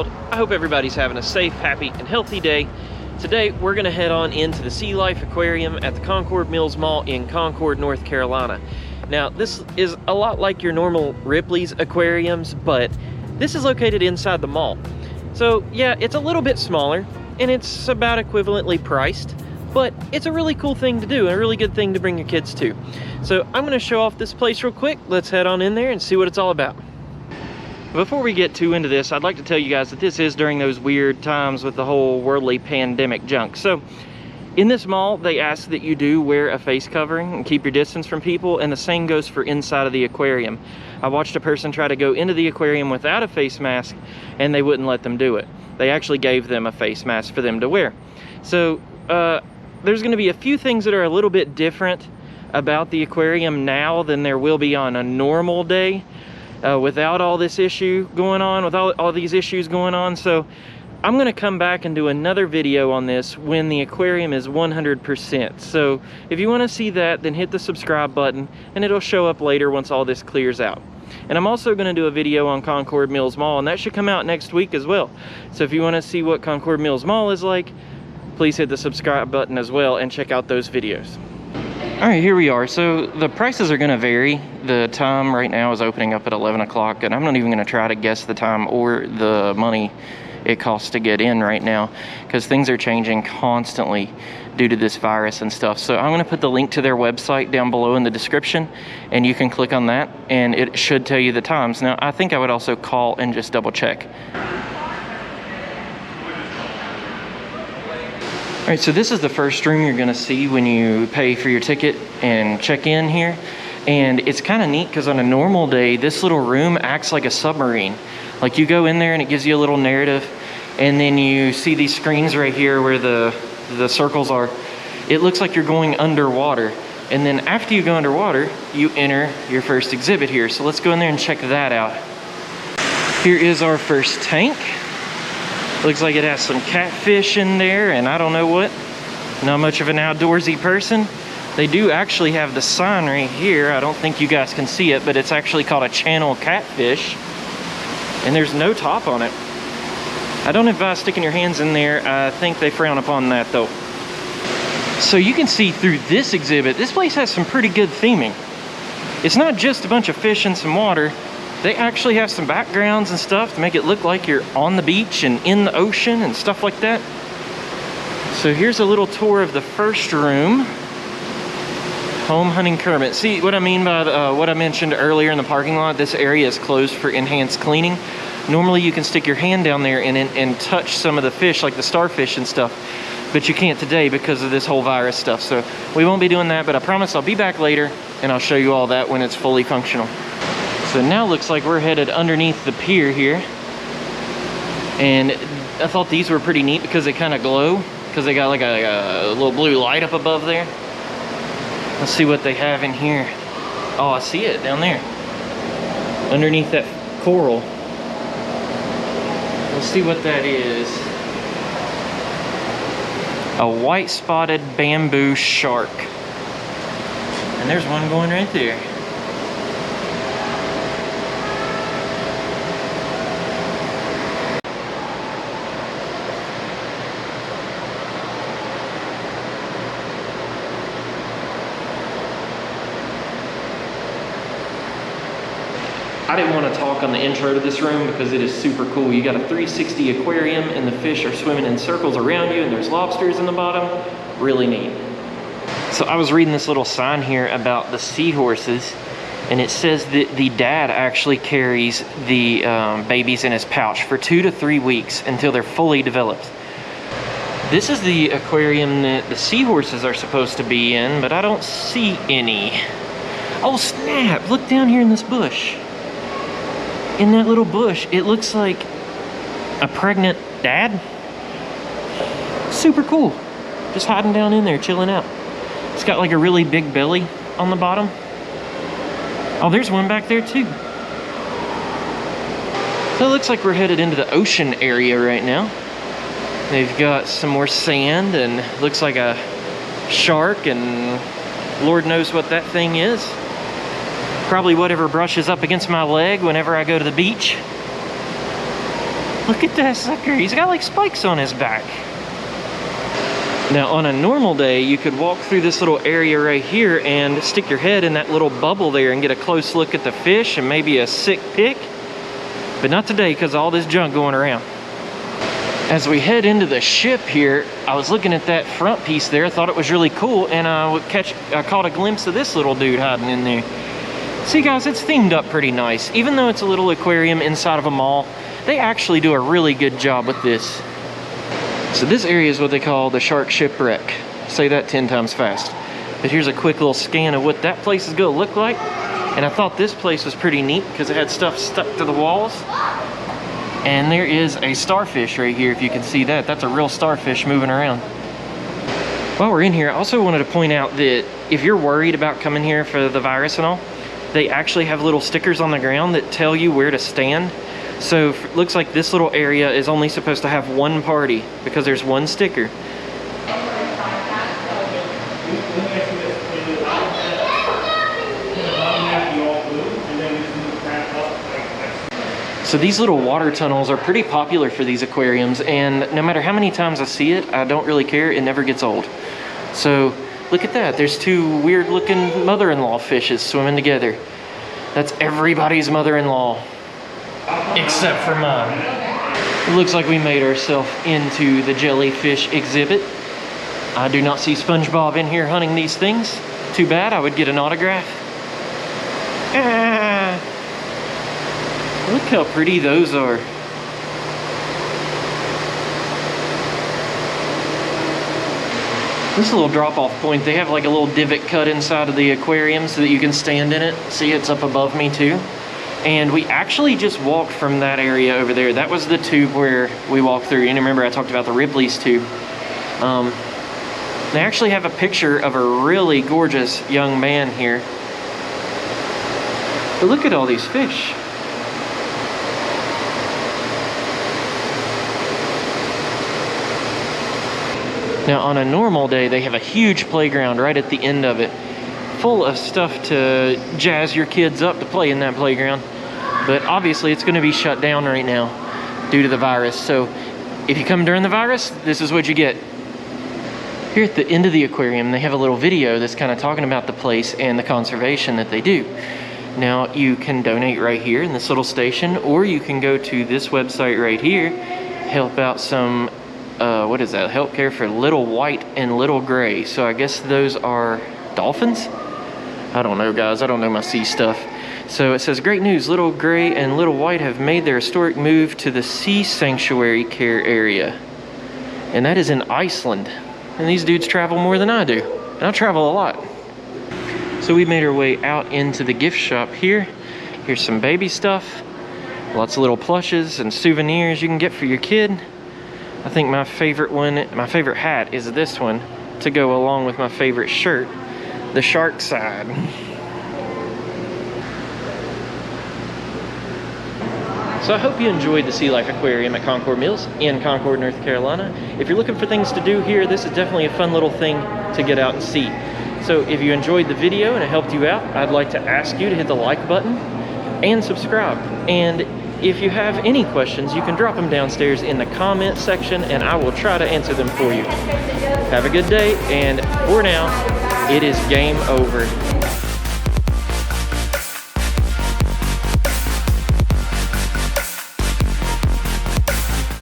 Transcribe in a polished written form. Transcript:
world. I hope everybody's having a safe, happy, and healthy day. Today, we're gonna head on into the SEA LIFE Aquarium at the Concord Mills Mall in Concord, North Carolina. Now, this is a lot like your normal Ripley's aquariums, but this is located inside the mall. So yeah, it's a little bit smaller, and it's about equivalently priced, but it's a really cool thing to do, and a really good thing to bring your kids to. So I'm gonna show off this place real quick. Let's head on in there and see what it's all about. Before we get too into this, I'd like to tell you guys that this is during those weird times with the whole worldly pandemic junk. So in this mall, they ask that you do wear a face covering and keep your distance from people, and the same goes for inside of the aquarium. I watched a person try to go into the aquarium without a face mask, and they wouldn't let them do it. They actually gave them a face mask for them to wear. So there's going to be a few things that are a little bit different about the aquarium now than there will be on a normal day. Without all this issue going on, with all these issues going on. So I'm gonna come back and do another video on this when the aquarium is 100%. So if you wanna see that, then hit the subscribe button and it'll show up later once all this clears out. And I'm also gonna do a video on Concord Mills Mall, and that should come out next week as well. So if you wanna see what Concord Mills Mall is like, please hit the subscribe button as well and check out those videos. All right, here we are. So the prices are gonna vary. The time right now is opening up at 11 o'clock, and I'm not even gonna try to guess the time or the money it costs to get in right now, because things are changing constantly due to this virus and stuff. So I'm gonna put the link to their website down below in the description, and you can click on that, and it should tell you the times. Now, I think I would also call and just double check. All right, so this is the first room you're gonna see when you pay for your ticket and check in here. And it's kind of neat because on a normal day, this little room acts like a submarine. Like, you go in there and it gives you a little narrative, and then you see these screens right here where the circles are. It looks like you're going underwater. And then after you go underwater, you enter your first exhibit here. So let's go in there and check that out. Here is our first tank. Looks like it has some catfish in there, and I don't know what. Not much of an outdoorsy person. They do actually have the sign right here. I don't think you guys can see it, but it's actually called a channel catfish. And there's no top on it. I don't advise sticking your hands in there. I think they frown upon that though. So you can see through this exhibit, this place has some pretty good theming. It's not just a bunch of fish and some water. They actually have some backgrounds and stuff to make it look like you're on the beach and in the ocean and stuff like that. So here's a little tour of the first room. Home hunting Kermit. See what I mean by what I mentioned earlier in the parking lot? This area is closed for enhanced cleaning. Normally you can stick your hand down there and touch some of the fish, like the starfish and stuff, but you can't today because of this whole virus stuff. So we won't be doing that, but I promise I'll be back later and I'll show you all that when it's fully functional. So now looks like we're headed underneath the pier here. And I thought these were pretty neat because they kind of glow, because they got like a little blue light up above there. Let's see what they have in here. Oh, I see it down there. Underneath that coral. Let's see what that is. A white spotted bamboo shark. And there's one going right there. I didn't want to talk on the intro to this room because it is super cool. You got a 360 aquarium and the fish are swimming in circles around you, and there's lobsters in the bottom. Really neat. So I was reading this little sign here about the seahorses, and it says that the dad actually carries the babies in his pouch for 2 to 3 weeks until they're fully developed. This is the aquarium that the seahorses are supposed to be in, but I don't see any. Oh snap, look down here in this bush. In that little bush, it looks like a pregnant dad. Super cool. Just hiding down in there, chilling out. It's got like a really big belly on the bottom. Oh, there's one back there too. So it looks like we're headed into the ocean area right now. They've got some more sand and looks like a shark, and Lord knows what that thing is. Probably whatever brushes up against my leg whenever I go to the beach. Look at that sucker. He's got like spikes on his back. Now on a normal day, you could walk through this little area right here and stick your head in that little bubble there and get a close look at the fish and maybe a sick pic. But not today because of all this junk going around. As we head into the ship here, I was looking at that front piece there, thought it was really cool, and I caught a glimpse of this little dude hiding in there. See guys, it's themed up pretty nice. Even though it's a little aquarium inside of a mall, they actually do a really good job with this. So this area is what they call the shark shipwreck. Say that 10 times fast. But here's a quick little scan of what that place is gonna look like. And I thought this place was pretty neat because it had stuff stuck to the walls. And there is a starfish right here, if you can see that. That's a real starfish moving around. While we're in here, I also wanted to point out that if you're worried about coming here for the virus and all, they actually have little stickers on the ground that tell you where to stand. So it looks like this little area is only supposed to have one party because there's one sticker. So these little water tunnels are pretty popular for these aquariums, and no matter how many times I see it, I don't really care. It never gets old. So look at that. There's two weird looking mother-in-law fishes swimming together. That's everybody's mother-in-law. Except for mine. It looks like we made ourselves into the jellyfish exhibit. I do not see SpongeBob in here hunting these things. Too bad, I would get an autograph. Look how pretty those are. This little drop-off point, they have like a little divot cut inside of the aquarium so that you can stand in it. See, it's up above me too. And we actually just walked from that area over there. That was the tube where we walked through. And remember I talked about the Ripley's tube. They actually have a picture of a really gorgeous young man here. But look at all these fish. Now on a normal day, they have a huge playground right at the end of it, full of stuff to jazz your kids up to play in that playground. But obviously it's going to be shut down right now due to the virus. So if you come during the virus, this is what you get. Here at the end of the aquarium, they have a little video that's kind of talking about the place and the conservation that they do. Now you can donate right here in this little station, or you can go to this website right here, help out some what is that? Help care for little white and little gray. So I guess those are dolphins? I don't know, guys. I don't know my sea stuff. So it says, great news. Little gray and little white have made their historic move to the sea sanctuary care area. And that is in Iceland. And these dudes travel more than I do. And I travel a lot. So we made our way out into the gift shop here. Here's some baby stuff. Lots of little plushes and souvenirs you can get for your kid. I think my favorite hat is this one to go along with my favorite shirt, the shark side. So I hope you enjoyed the Sea Life Aquarium at Concord Mills in Concord, North Carolina. If you're looking for things to do here, this is definitely a fun little thing to get out and see. So if you enjoyed the video and it helped you out, I'd like to ask you to hit the like button and subscribe. And if you have any questions, you can drop them downstairs in the comment section and I will try to answer them for you. Have a good day, and for now, it is game over.